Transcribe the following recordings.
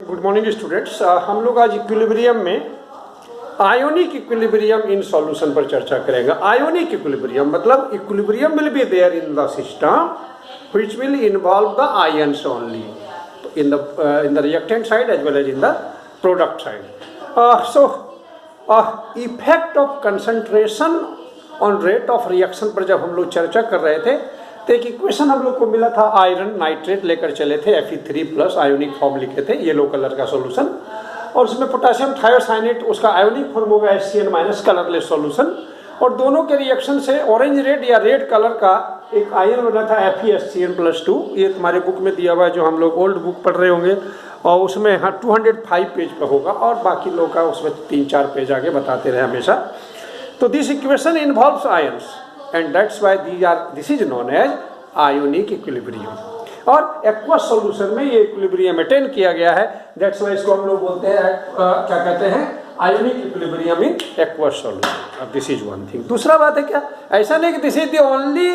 Good morning students. हम लोग आज इक्विलिब्रियम में आयोनिक इक्विलिब्रियम इन सॉल्यूशन पर चर्चा करेंगे। आयोनिक इक्विलिब्रियम मतलब equilibrium will be there in the system which will involve the ions only in the reactant side as well as in the product side. So effect of concentration on rate of reaction पर जब हम लोग चर्चा कर रहे थे तो एक इक्वेशन हम लोग को मिला था, आयरन नाइट्रेट लेकर चले थे, Fe3+ आयोनिक फॉर्म लिखे थे, येलो कलर का सॉल्यूशन, और उसमें पोटेशियम थायोसाइनेट उसका आयोनिक फॉर्म होगा HCN- कलरलेस सॉल्यूशन, और दोनों के रिएक्शन से ऑरेंज रेड या रेड कलर का एक आयन बना था FeHCN+2। ये तुम्हारे बुक में दिया हुआ है जो हम लोग ओल्ड बुक पढ़ रहे होंगे, और उसमें हाँ 205 पेज पर होगा, और बाकी लोग का उसमें 3-4 पेज आगे बताते रहे हमेशा। तो this equation involves ions and that's why this is known as ionic equilibrium। और एक्वस सॉल्यूशन में ये इक्विलिब्रियम अटेन किया गया है, that's why इसको हम लोग बोलते हैं क्या कहते हैं, ionic equilibrium in aqueous solution. अब दिस इज वन थिंग। दूसरा बात है क्या, ऐसा नहीं कि this is the only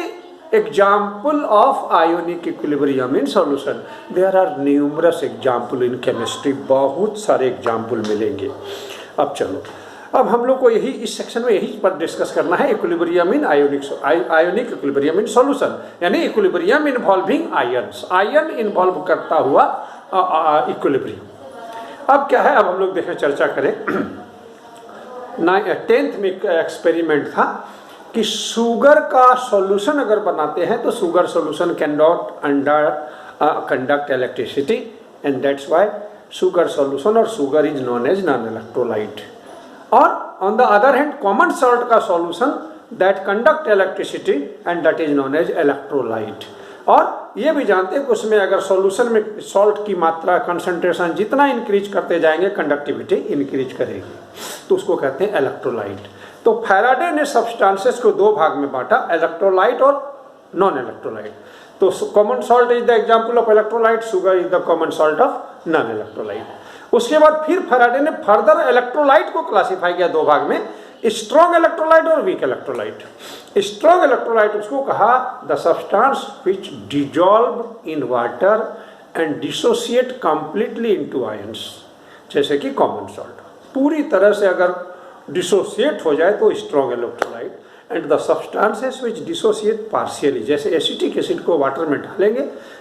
example of ionic equilibrium in solution, there are numerous example in chemistry, बहुत सारे एग्जाम्पल मिलेंगे। अब चलो, अब हम लोग को यही इस सेक्शन में यही पर डिस्कस करना है, equilibrium in ionic equilibrium in solution, यानी equilibrium involving ions, ion involve करता हुआ इक्विलिब्रियम। अब क्या है, अब हम लोग देखें, चर्चा करें। 10th में एक एक्सपेरिमेंट था कि शुगर का सॉल्यूशन अगर बनाते हैं तो sugar solution can not conduct electricity, and that's why sugar solution और sugar is known as non electrolyte. और on the other hand common salt का solution that conduct electricity and that is known as electrolyte. और ये भी जानते हैं कि उसमें अगर सॉल्यूशन में सॉल्ट की मात्रा कंसंट्रेशन जितना इंक्रीज करते जाएंगे कंडक्टिविटी इंक्रीज करेगी, तो उसको कहते हैं इलेक्ट्रोलाइट। तो फैराडे ने सब्सटेंसेस को दो भाग में बांटा, इलेक्ट्रोलाइट और नॉन इलेक्ट्रोलाइट। तो common salt is the example of electrolyte, sugar is the common salt of non electrolyte. उसके बाद फिर फैराडे ने फर्दर इलेक्ट्रोलाइट को क्लासिफाई किया दो भाग में, स्ट्रॉन्ग इलेक्ट्रोलाइट और वीक इलेक्ट्रोलाइट। स्ट्रॉन्ग इलेक्ट्रोलाइट उसको कहा the substance which dissolve in water and dissociate completely into ions, जैसे कि कॉमन सॉल्ट पूरी तरह से अगर डिसोसिएट हो जाए तो strong electrolyte, and the substances which dissociate partially, जैसे एसिटिक एसिड को वाटर में डालेंगे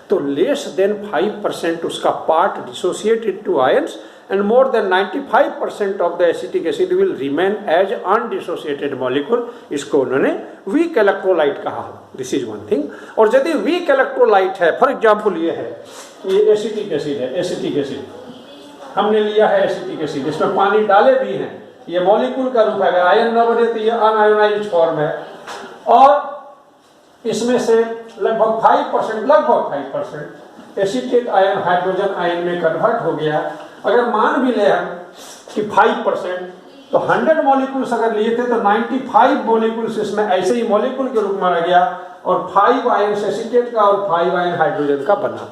तो लेस देन 5% उसका part dissociate into ions, and more than 95% of the acetic acid will remain as undissociated molecule, इसको उन्होंने weak electrolyte कहा। This is one thing। और यदि weak electrolyte है, फॉर एग्जाम्पल ये है, ये एसिटिक एसिड है, एसिटिक एसिड हमने लिया है, एसिटिक एसिड इसमें पानी डाले भी हैं, ये मॉलिक्यूल का रूप है, अगर आयन न बने तो ये अनआयोनाइज्ड फॉर्म है, और इसमें से लगभग 5% एसिटेट आयन हाइड्रोजन आयन में कन्वर्ट हो गया। अगर मान भी ले हम कि 5%, तो 100 मॉलिक्यूल्स अगर लिए थे तो 95 मॉलिक्यूल्स इसमें ऐसे ही मॉलिक्यूल के रूप में आ गया, और 5 आयन एसिटेट का और 5 आयन हाइड्रोजन का बना।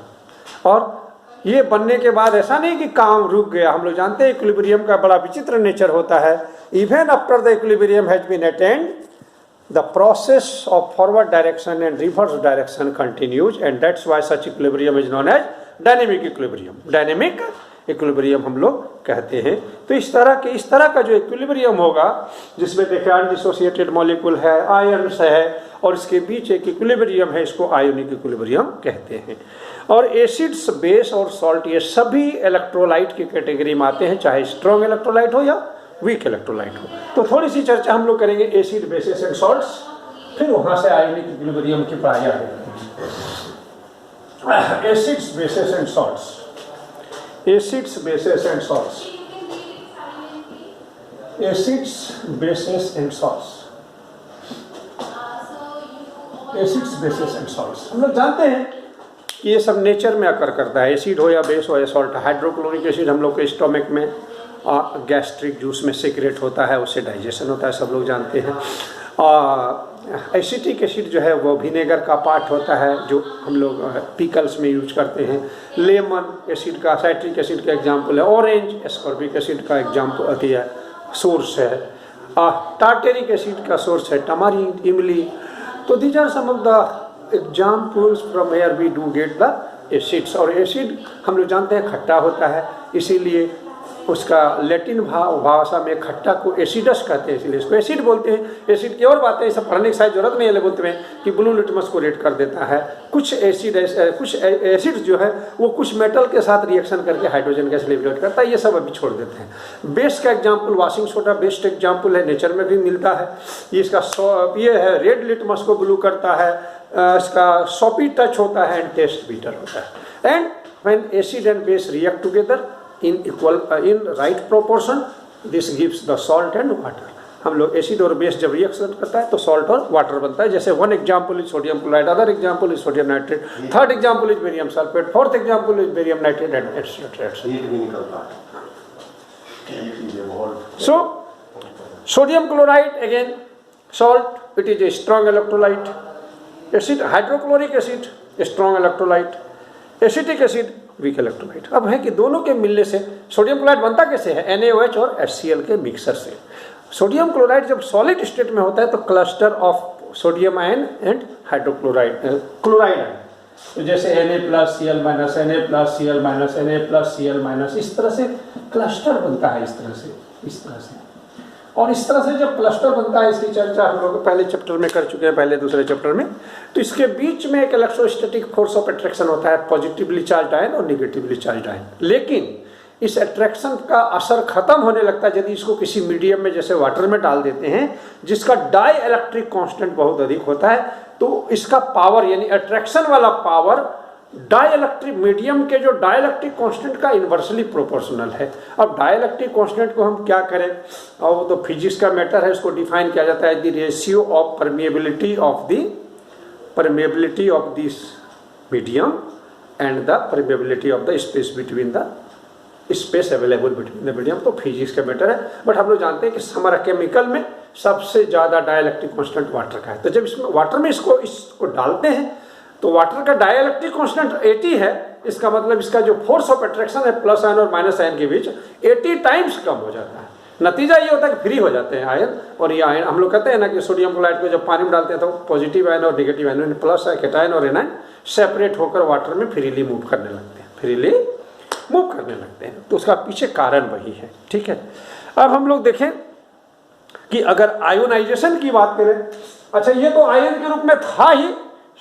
और ये बनने के बाद ऐसा नहीं कि काम रुक गया, हम लोग जानते हैं इक्विलिब्रियम का बड़ा विचित्र नेचर होता है। Even after the equilibrium has been attained, the process of forward direction and reverse direction continues, and that's why such equilibrium is known as dynamic equilibrium। dynamic equilibrium हम लोग कहते हैं। तो इस तरह का जो इक्विलिब्रियम होगा जिसमें देखिए अनडिसोसिएटेड मॉलिक्यूल है, आयन्स है, और इसके बीच एक इक्विलिब्रियम है, इसको आयोनिक इक्विलिब्रियम कहते हैं। और एसिड्स, बेस और सॉल्ट ये सभी इलेक्ट्रोलाइट की कैटेगरी में आते हैं, चाहे स्ट्रॉन्ग इलेक्ट्रोलाइट हो या वीक इलेक्ट्रोलाइट हो। तो थोड़ी सी चर्चा हम लोग करेंगे एसिड, बेसिस एंड सॉल्ट्स, फिर वहां से आयोनिक इक्विलिब्रियम की पढ़ाई आगे। Acids, basis and salts, acids, basis and salts, acids, basis and salts, acids, basis and salts. हम लोग जानते हैं कि ये सब नेचर में अकर करता है, एसिड हो या बेस हो या सॉल्ट। हाइड्रोक्लोरिक एसिड हम लोग के स्टोमक में गैस्ट्रिक जूस में सीक्रेट होता है, उससे डाइजेशन होता है, सब लोग जानते हैं। एसिटिक एसिड जो है वो विनेगर का पार्ट होता है, जो हम लोग पिकल्स में यूज करते हैं। लेमन एसिड का, साइट्रिक एसिड का एग्जाम्पल है। ऑरेंज एस्कॉर्बिक एसिड का एग्जाम्पल अति है, सोर्स है। टार्टेरिक एसिड का सोर्स है टमारिन, इमली। तो these are some of the examples from where we do get the acids, और एसिड हम लोग जानते हैं खट्टा होता है, इसीलिए उसका लैटिन भाषा में खट्टा को एसिडस कहते हैं, इसलिए इसको एसिड बोलते हैं। एसिड की और बातें सब पढ़ने की शायद जरूरत नहीं है लेवल्थ में कि ब्लू लिटमस को रेड कर देता है। कुछ एसिड जो है वो कुछ मेटल के साथ रिएक्शन करके हाइड्रोजन गैस लिबरेट करता है, ये सब अभी छोड़ देते हैं। बेस का example washing soda best example है, नेचर में भी मिलता है। ये है रेड लिटमस को ब्लू करता है, इसका सॉपी टच होता है एंड टेस्ट बीटर होता है। And when acid and base react together in right proportion, this gives the salt and water। हम लोग एसिड और बेस जब रिएक्शन करता है तो सॉल्ट और वाटर बनता है। जैसे one example is sodium chloride, other example is sodium nitrate, third example is barium sulphate, fourth example is barium nitrate and etcetera. So sodium chloride again salt, it is a strong electrolyte. Acid hydrochloric acid strong electrolyte, acetic acid weak electrolyte. अब है कि दोनों के मिलने से sodium chloride बनता कैसे है? NaOH और HCl के मिक्सर से। सोडियम क्लोराइड जब सॉलिड स्टेट में होता है तो cluster of sodium ion and hydrochloride chloride ion, तो जैसे Na+Cl- Na+Cl-, Na+Cl-, इस तरह से क्लस्टर बनता है, इस तरह से। और इस तरह से जब क्लस्टर बनता है, इसकी चर्चा हम लोग पहले चैप्टर में कर चुके हैं, पहले दूसरे चैप्टर में। तो इसके बीच में एक इलेक्ट्रोस्टैटिक फोर्स ऑफ अट्रैक्शन होता है, पॉजिटिवली चार्ज आयन और निगेटिवली चार्ज आयन। लेकिन इस अट्रैक्शन का असर खत्म होने लगता है यदि इसको किसी मीडियम में जैसे वाटर में डाल देते हैं जिसका डाई इलेक्ट्रिक कॉन्स्टेंट बहुत अधिक होता है, तो इसका पावर यानी अट्रैक्शन वाला पावर डाइलेक्ट्रिक मीडियम के जो डाइलेक्ट्रिक कांस्टेंट का इन्वर्सली प्रोपोर्शनल है। अब डाइलेक्ट्रिक कांस्टेंट को हम क्या करें, और वो तो फिजिक्स का मैटर है, उसको डिफाइन किया जाता है the ratio of permeability of this medium and the permeability of the space between the space available between the medium. तो फिजिक्स का मैटर है, बट हम लोग जानते हैं कि हमारा केमिकल में सबसे ज्यादा डाइलेक्ट्रिक कांस्टेंट वाटर का है। तो जब इसमें वाटर में इसको डालते हैं तो वाटर का डाइलेक्ट्रिक कांस्टेंट 80 है, इसका मतलब इसका जो फोर्स ऑफ अट्रैक्शन है प्लस आयन और माइनस आयन के बीच 80 टाइम्स कम हो जाता है। नतीजा ये होता है कि फ्री हो जाते हैं आयन, और ये आयन हम लोग कहते हैं ना कि सोडियम क्लोराइड को जब पानी में डालते हैं तो पॉजिटिव आयन और नेगेटिव आयन प्लस कैटायन और एनायन सेपरेट होकर वाटर में फ्रीली मूव करने लगते हैं। तो उसका पीछे कारण वही है, ठीक है। अब हम लोग देखें कि अगर आयोनाइजेशन की बात करें, अच्छा ये तो आयन के रूप में था ही,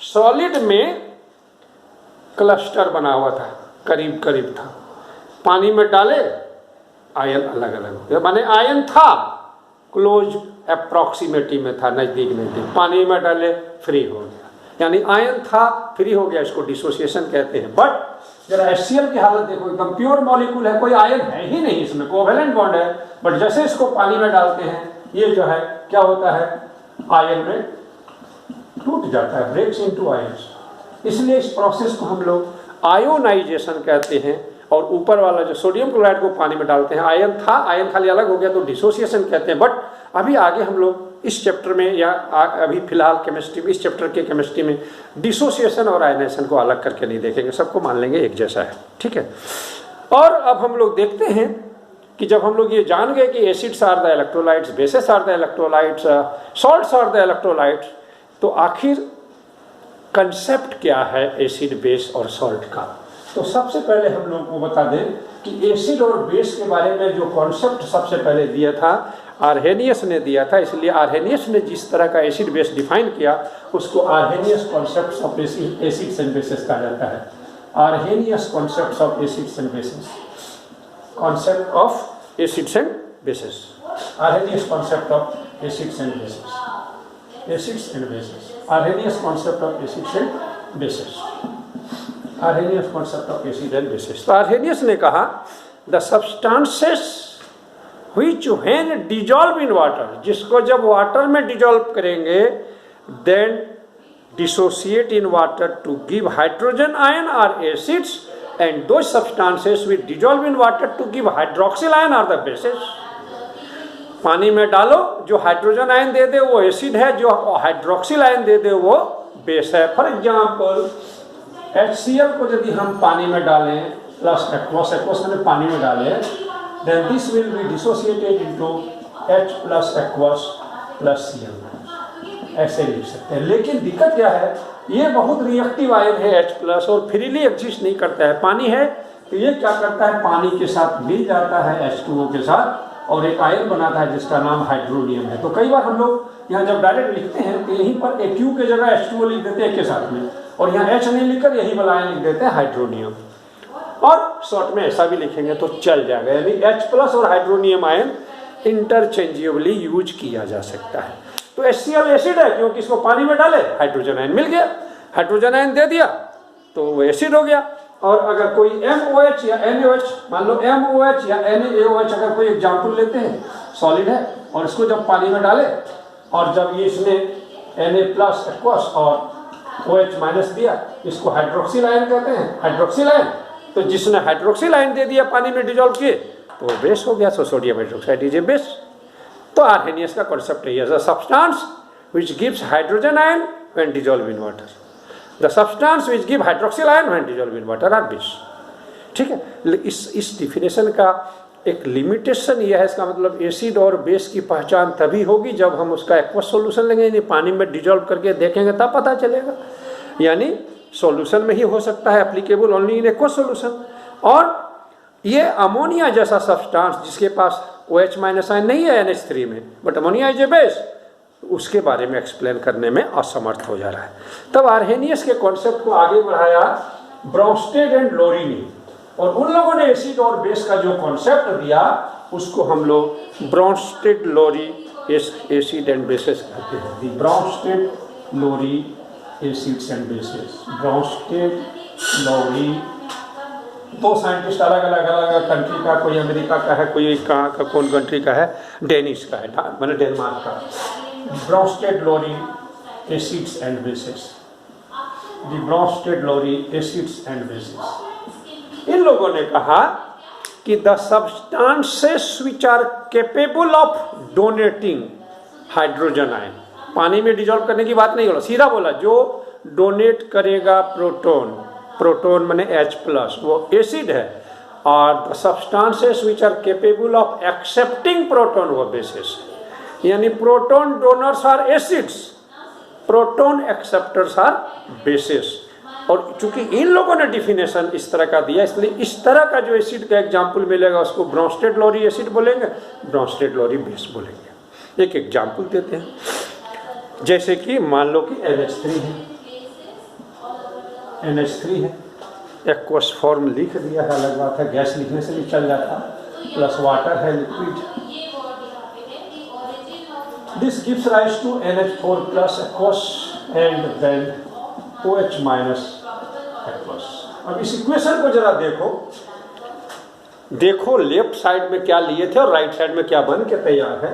सॉलिड में क्लस्टर बना हुआ था, करीब करीब था, पानी में डाले आयन अलग अलग हो गया, माने आयन था क्लोज अप्रॉक्सीमेटी में था, नजदीक, पानी में डाले फ्री हो गया, यानी आयन था फ्री हो गया, इसको डिसोसिएशन कहते हैं। बट जरा HCl की हालत देखो, एकदम प्योर मॉलिक्यूल है, कोई आयन है ही नहीं, इसमें कोवेलेंट बॉन्ड है, बट जैसे इसको पानी में डालते हैं ये जो है क्या होता है, आयन में टूट जाता है, ब्रेक्स इनटू आयंस। इसलिए इस प्रोसेस को हम लोग आयोनाइजेशन कहते हैं। और ऊपर वाला जो सोडियम क्लोराइड को पानी में डालते हैं, आयन था, आयन खाली अलग हो गया तो डिसोसिएशन कहते हैं। बट अभी आगे हम लोग इस चैप्टर में या अभी फिलहाल केमिस्ट्री में, इस चैप्टर के केमिस्ट्री में डिसोसिएशन और आयनाइजेशन को अलग करके नहीं देखेंगे, सबको मान लेंगे एक जैसा है, ठीक है। और अब हम लोग देखते हैं कि जब हम लोग ये जान गए कि acids are the electrolytes, bases are the electrolytes, salts are the electrolytes, तो आखिर कंसेप्ट क्या है एसिड, बेस और सॉल्ट का। तो सबसे पहले हम लोग को बता दें कि एसिड और बेस के बारे में जो कॉन्सेप्ट सबसे पहले दिया था आर्हेनियस ने दिया था। इसलिए आर्हेनियस ने जिस तरह का एसिड बेस डिफाइन किया उसको Arrhenius concept of acids and bases कहा जाता है। Arrhenius concept of acids and bases, concept of acids and bases, Arrhenius concept of acids and bases, acids and bases, Arrhenius concept of acids and bases, Arrhenius concept of acid and bases. तो Arrhenius ने कहा the substances which when dissolve in water, जिसको जब water में dissolve करेंगे then dissociate in water to give hydrogen ion are acids and those substances which dissolve in water to give hydroxyl ion are the bases. पानी में डालो, जो hydrogen ion दे दे वो acid है, जो हाइड्रोक्सिल आयन दे दे वो बेस है। फॉर एग्जाम्पल HCl को यदि हम पानी में डालें प्लस एक्वस, एक्वस में पानी में डालें, then this will be dissociated into H plus aqueous plus Cl. ऐसे लिख सकते हैं। लेकिन दिक्कत क्या है, ये बहुत रिएक्टिव आयन है H+ और फ्रीली एग्जिस्ट नहीं करता है। पानी है तो ये क्या करता है, पानी के साथ मिल जाता है H2O के साथ और एक आयन बनाता है जिसका नाम हाइड्रोनियम है। तो कई बार हम लोग यहाँ जब डायरेक्ट लिखते हैं तो यहीं पर Q के जगह H2O लिख देते हैं के साथ में, और यहाँ H नहीं लिखकर यही वाला आयन लिख देते हैं हाइड्रोनियम, और शॉर्ट में ऐसा भी लिखेंगे तो चल जाएगा। यानी H+ और हाइड्रोनियम आयन इंटरचेंजेबली यूज किया जा सकता है। तो HCl एसिड है क्योंकि इसको पानी में डाले हाइड्रोजन आयन मिल गया, हाइड्रोजन आयन दे दिया तो वो एसिड हो गया। और अगर कोई MOH या NaOH, मान लो MOH या NaOH अगर कोई एग्जाम्पल लेते हैं, सॉलिड है और इसको जब पानी में डाले और जब ये इसने Na+ एक्वस और OH- दिया, इसको हाइड्रोक्सिल आयन कहते हैं, हाइड्रोक्सिल आयन। तो जिसने हाइड्रोक्सिल आयन दे दिया पानी में डिजोल्व किए तो बेस हो गया, so sodium hydroxide is a base. तो आर्हेनियस का कॉन्सेप्ट है, a substance which gives hydrogen ion when dissolved in water, the substance which give hydroxyl ion when dissolved in water are base। ठीक है, इस definition का एक limitation यह है, इसका मतलब एसिड और बेस की पहचान तभी होगी जब हम उसका एक्वस सॉल्यूशन लेंगे, यानी पानी में डिजोल्व करके देखेंगे तब पता चलेगा। यानी सॉल्यूशन में ही हो सकता है, applicable only in aqueous solution. और ये अमोनिया जैसा सब्सटेंस जिसके पास OH- आयन नहीं है NH3 में, but ammonia is a base, उसके बारे में एक्सप्लेन करने में असमर्थ हो जा रहा है। तब आर्हेनियस के कॉन्सेप्ट को आगे बढ़ाया ब्रॉन्स्टेड एंड लोरी ने, और उन लोगों ने एसिड और बेस का जो कॉन्सेप्ट दिया उसको हम लोग Bronsted Lowry acid and bases कहते हैं। The Bronsted Lowry acids and bases, Bronsted Lowry. दो साइंटिस्ट अलग अलग कंट्री का, कोई अमेरिका का है, कोई कहाँ का, कौन कंट्री का है, डेनिश का है, मैंने डेनमार्क का। Bronsted Lowry acids and bases, the Bronsted Lowry acids and bases. इन लोगों ने कहा कि the substances which are capable of donating hydrogen ion, पानी में डिजोल्व करने की बात नहीं बोला, सीधा बोला जो डोनेट करेगा प्रोटॉन, प्रोटॉन माने H+, वो एसिड है, और the substances which are capable of accepting proton वो बेसिस है। यानी proton donors are acids, proton acceptors are bases. और चूंकि इन लोगों ने डिफिनेशन इस तरह का दिया, इसलिए इस तरह का जो एसिड का एग्जाम्पल मिलेगा उसको ब्रॉन्स्टेड लोरी एसिड बोलेंगे, ब्रॉन्स्टेड लोरी बेस बोलेंगे। एक एग्जाम्पल देते हैं, जैसे कि मान लो कि NH3 है, NH3 है, एक्वस फॉर्म लिख दिया है, अलग बात है, गैस लिखने से भी चल जाता, प्लस वाटर है liquid. This gives rise to NH4+ aqueous and then OH- aqueous. अब इस इक्वेशन को जरा देखो लेफ्ट साइड में क्या लिए थे और राइट साइड में क्या बन के तैयार है।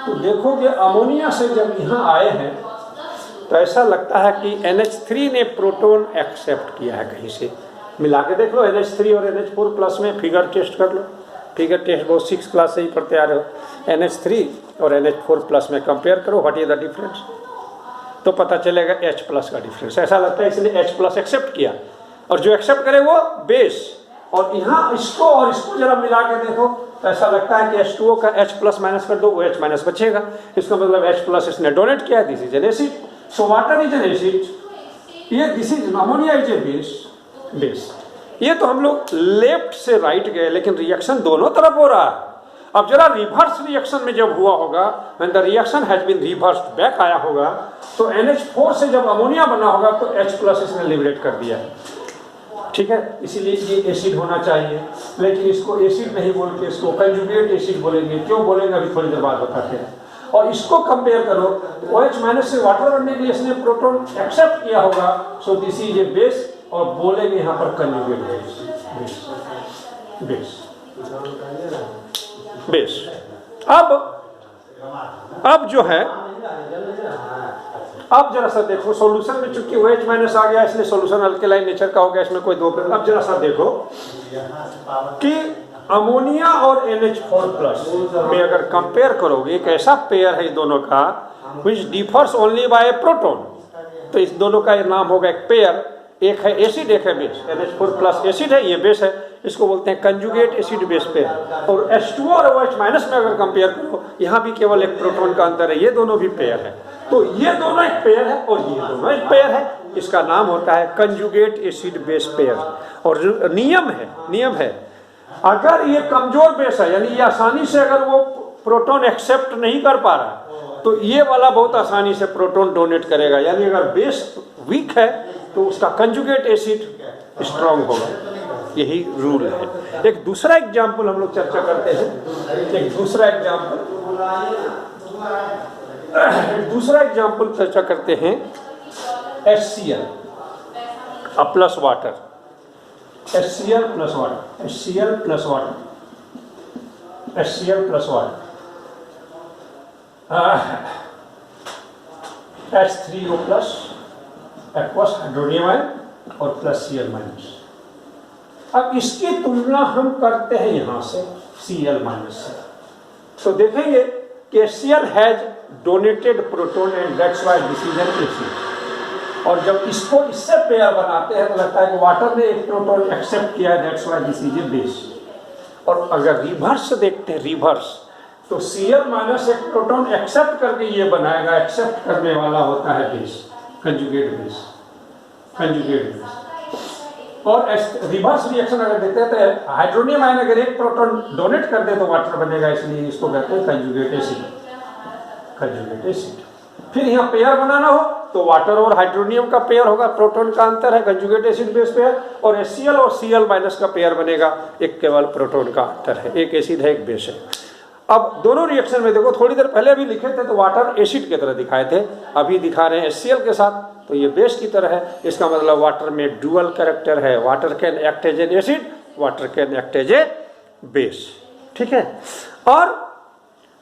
तो देखो कि अमोनिया से जब यहाँ आए हैं तो ऐसा लगता है कि NH3 ने प्रोटॉन एक्सेप्ट किया है कहीं से। मिला के देख लो NH3 और NH4+ में, फिगर टेस्ट कर लो, फिगर टेस्ट बहुत 6 क्लास से ही पढ़ते आ रहे हो। NH3 और NH4+ में कंपेयर करो, व्हाट इज द डिफरेंस, तो पता चलेगा H+ का डिफरेंस। ऐसा लगता है इसने H+ एक्सेप्ट किया, और जो एक्सेप्ट करे वो बेस। और यहाँ इसको और इसको जरा मिला के देखो तो ऐसा लगता है कि H2O का H+ माइनस कर दो, OH- बचेगा। इसका मतलब H+ इसने डोनेट किया, this is an acid. So water is an acid, ये this is ammonia is a base. ये तो हम लोग लेफ्ट से राइट गए, लेकिन रिएक्शन दोनों तरफ हो रहा है। अब जरा रिवर्स रिएक्शन में जब हुआ होगा, when the reaction has been reversed back आया होगा, तो NH4 से जब अमोनिया बना होगा तो H+ इसने लिबरेट कर दिया है। ठीक है, इसीलिए ये एसिड होना चाहिए, लेकिन इसको एसिड नहीं बोल के इसको कंजुगेट एसिड बोलेंगे। क्यों बोलेंगे अभी थोड़ी देर बाद बताते हैं। और इसको कंपेयर करो, OH- से वाटर बनने के लिए इसने प्रोटॉन एक्सेप्ट किया होगा, so this is a base, और बोलेंगे यहाँ पर कंजुगेट बेस। अब जो है, अब जरा सा देखो सॉल्यूशन में, चूंकि OH- आ गया इसलिए सॉल्यूशन अल्केलाइन नेचर का हो गया, इसमें कोई दो। अब जरा सा देखो कि अमोनिया और NH4+ में अगर कंपेयर करोगे, एक ऐसा पेयर है दोनों का which differs only by a proton, तो इस दोनों का नाम होगा एक पेयर, एक है एसिड एक है बेस। NH4+ एसिड है, ये बेस है, इसको बोलते हैं कंजुगेट एसिड बेस पेयर। और H2O और OH- में अगर कंपेयर करो, यहाँ भी केवल एक प्रोटॉन का अंतर है, ये दोनों भी पेयर है। तो ये दोनों एक पेयर है और ये दोनों एक पेयर है, इसका नाम होता है कंजुगेट एसिड बेस पेयर। और नियम है अगर ये कमजोर बेस है, यानी ये आसानी से अगर वो प्रोटॉन एक्सेप्ट नहीं कर पा रहा तो ये वाला बहुत आसानी से प्रोटॉन डोनेट करेगा। यानी अगर बेस वीक है तो उसका कंजुगेट एसिड स्ट्रांग होगा, यही रूल है। एक दूसरा एग्जाम्पल हम लोग चर्चा करते हैं, दूसरा एग्जाम्पल चर्चा करते हैं HCl plus water, HCl plus water, H3O plus aqueous hydronium ion और प्लस Cl माइनस। अब इसकी तुलना हम करते हैं यहां से Cl माइनस से, तो देखेंगे कि HCl has donated proton and that's why this is an acid. और जब इसको इससे पेयर बनाते हैं तो लगता है कि वाटर ने एक प्रोटॉन एक्सेप्ट किया है, that's why this is a base. और अगर रिवर्स देखते हैं, रिवर्स, तो Cl माइनस एक प्रोटॉन एक्सेप्ट करके ये बनाएगा, एक्सेप्ट करने वाला होता है बेस, कंजुगेट बेस। और रिवर्स रिएक्शन अगर देखते हैं तो हाइड्रोनियम आयन अगर एक प्रोटॉन डोनेट कर दे तो वाटर बनेगा, इसलिए इसको कहते हैं कंजुगेट एसिड। फिर यहाँ पेयर बनाना हो तो वाटर और हाइड्रोनियम का पेयर होगा, प्रोटॉन का अंतर है, कंजुगेट एसिड बेस पेयर। और HCl और Cl माइनस का पेयर बनेगा, एक केवल प्रोटॉन का अंतर है, एक एसिड है एक बेस है। अब दोनों रिएक्शन में देखो, थोड़ी देर पहले भी लिखे थे तो वाटर एसिड की तरह दिखाए थे, अभी दिखा रहे हैं HCl के साथ तो ये बेस की तरह है। इसका मतलब वाटर में डुअल कैरेक्टर है, water can act as an acid, water can act as a base, ठीक है। और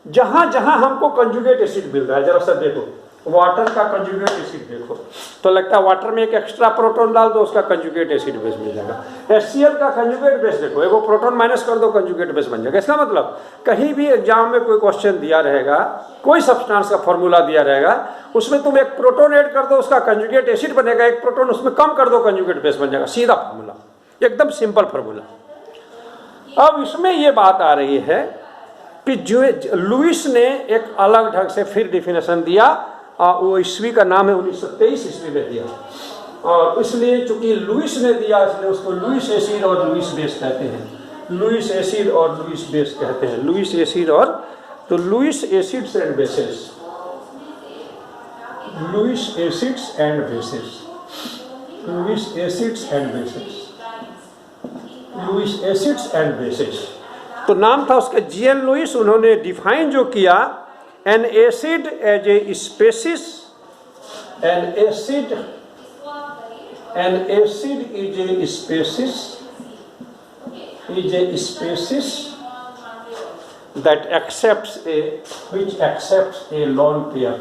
जहां जहां हमको कंजुगेट एसिड मिल रहा है, जरा सा देखो, वाटर का कंजुगेट एसिड देखो तो लगता है वाटर में एक एक्स्ट्रा प्रोटॉन डाल दो, उसका कंजुगेट एसिड बेस मिल जाएगा। HCl का कंजुगेट बेस देखो, एगो प्रोटॉन माइनस कर दो, कंजुगेट बेस बन जाएगा। इसका मतलब कहीं भी एग्जाम में कोई क्वेश्चन दिया रहेगा, कोई सब्सटेंस का फॉर्मूला दिया रहेगा, उसमें तुम एक प्रोटॉन ऐड कर दो, उसका कंजुगेट एसिड बनेगा, एक प्रोटॉन उसमें कम कर दो, कंजुगेट बेस बन जाएगा, सीधा फॉर्मूला, एकदम सिंपल फॉर्मूला। अब इसमें यह बात आ रही है कि जो लुईस ने एक अलग ढंग से फिर डिफिनेशन दिया, वो ईस्वी का नाम है 1923 ईस्वी में दिया, और इसलिए चूंकि लुईस ने दिया इसलिए उसको लुईस एसिड और लुईस बेस कहते हैं। लुईस एसिड और लुईस बेस कहते हैं, लुईस एसिड और, तो Lewis acids and bases, Lewis acids and bases, Lewis acids and bases, Lewis acids and bases, तो नाम था उसका GN लुईस। उन्होंने डिफाइन जो किया, an acid as a species, an acid is a species, that accepts a lone pair,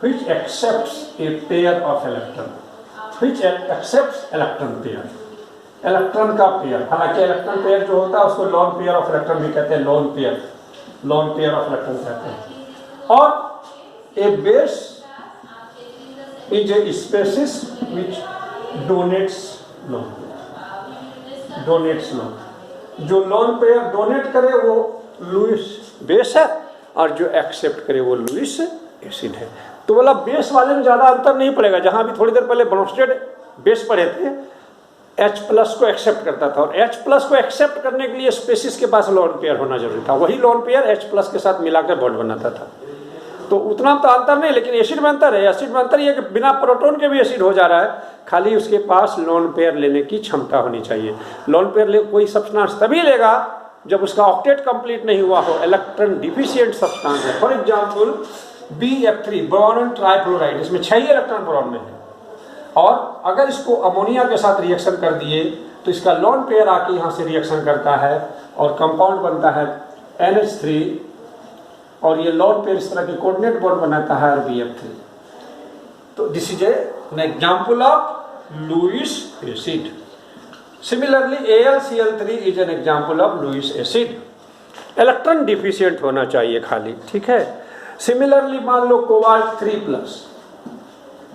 which accepts a pair of electron, which accepts electron pair, electron का pair. हालांकि electron pair जो होता है उसको lone pair of electron भी कहते हैं, lone pair of electron कहते हैं। और a base is a species which donates lone, जो लॉन पेयर डोनेट करे वो लुईस बेस है, और जो एक्सेप्ट करे वो लुईस एसिड है। तो बोला बेस वाले में ज्यादा अंतर नहीं पड़ेगा। जहां भी थोड़ी देर पहले ब्रोंस्टेड बेस पढ़े थे, H प्लस को एक्सेप्ट करता था, और H प्लस को एक्सेप्ट करने के लिए स्पेसिस के पास लॉन पेयर होना जरूरी था, वही लॉन पेयर H प्लस के साथ मिलाकर बॉन्ड बनाता था। तो उतना तो अंतर नहीं, लेकिन एसिड में अंतर है। एसिड में अंतर ये कि बिना प्रोटॉन के भी एसिड हो जा रहा है, खाली उसके पास लॉन पेयर लेने की क्षमता होनी चाहिए। लॉन पेयर कोई सब्सटेंस तभी लेगा जब उसका ऑक्टेट कंप्लीट नहीं हुआ हो, इलेक्ट्रॉन डिफिशिएंट सब्सटेंस है। For example BF3 boron trifluoride, इसमें 6 इलेक्ट्रॉन बोरोन में है, और अगर इसको अमोनिया के साथ रिएक्शन कर दिए तो इसका लॉन पेयर आके यहाँ से रिएक्शन करता है और कंपाउंड बनता है NH3, और ये लॉन पेयर इस तरह के कोऑर्डिनेट बॉन्ड बनाता है BF3। तो this is an example of Lewis acid. Similarly AlCl3 is an example of Lewis acid. Electron deficient होना चाहिए खाली, ठीक है। सिमिलरली मान लो कोबाल्ट 3+,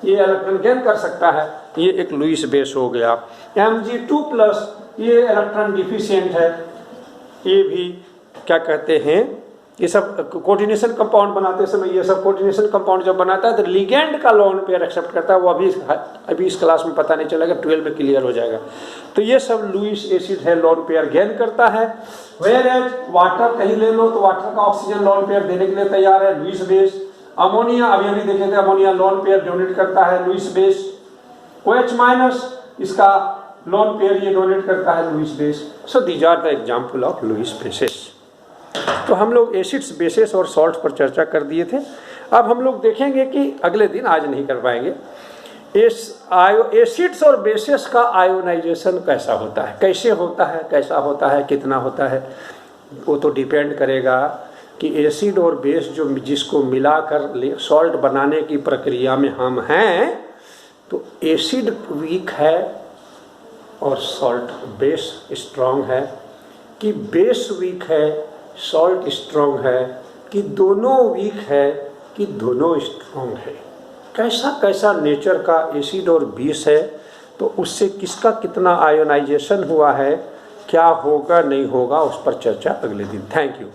ये इलेक्ट्रॉन गेन कर सकता है, ये एक लुईस बेस हो गया। Mg2+, ये इलेक्ट्रॉन डिफिशिएंट है, ये भी क्या कहते हैं, ये सब कोऑर्डिनेशन कंपाउंड बनाते समय, ये सब कोऑर्डिनेशन कंपाउंड जब बनाता है तो लिगेंड का लोन पेयर एक्सेप्ट करता है। वो अभी इस क्लास में पता नहीं चलेगा, 12 में क्लियर हो जाएगा। तो ये सब लुईस एसिड है, लोन पेयर गेन करता है। वेयर एज वाटर कहीं ले लो तो वाटर का ऑक्सीजन लोन पेयर देने के लिए तैयार है, लुईस बेस। अमोनिया अभी देखे थे, अमोनिया लोन पेयर डोनेट करता है, लुईस बेस। OH माइनस इसका लोन पेयर ये डोनेट करता है, Lewis base. So these are the example of Lewis bases. तो हम लोग एसिड्स, बेसेस और सॉल्ट पर चर्चा कर दिए थे। अब हम लोग देखेंगे कि अगले दिन, आज नहीं कर पाएंगे, एसिड्स और बेसेस का आयोनाइजेशन कैसा होता है, कैसे होता है, कैसा होता है, कितना होता है। वो तो डिपेंड करेगा कि एसिड और बेस जो जिसको मिलाकर सॉल्ट बनाने की प्रक्रिया में हम हैं, तो एसिड वीक है और सॉल्ट बेस स्ट्रांग है, कि बेस वीक है सॉल्ट स्ट्रांग है, कि दोनों वीक है, कि दोनों स्ट्रांग है। कैसा कैसा नेचर का एसिड और बेस है, तो उससे किसका कितना आयोनाइजेशन हुआ है, क्या होगा नहीं होगा, उस पर चर्चा अगले दिन। Thank you.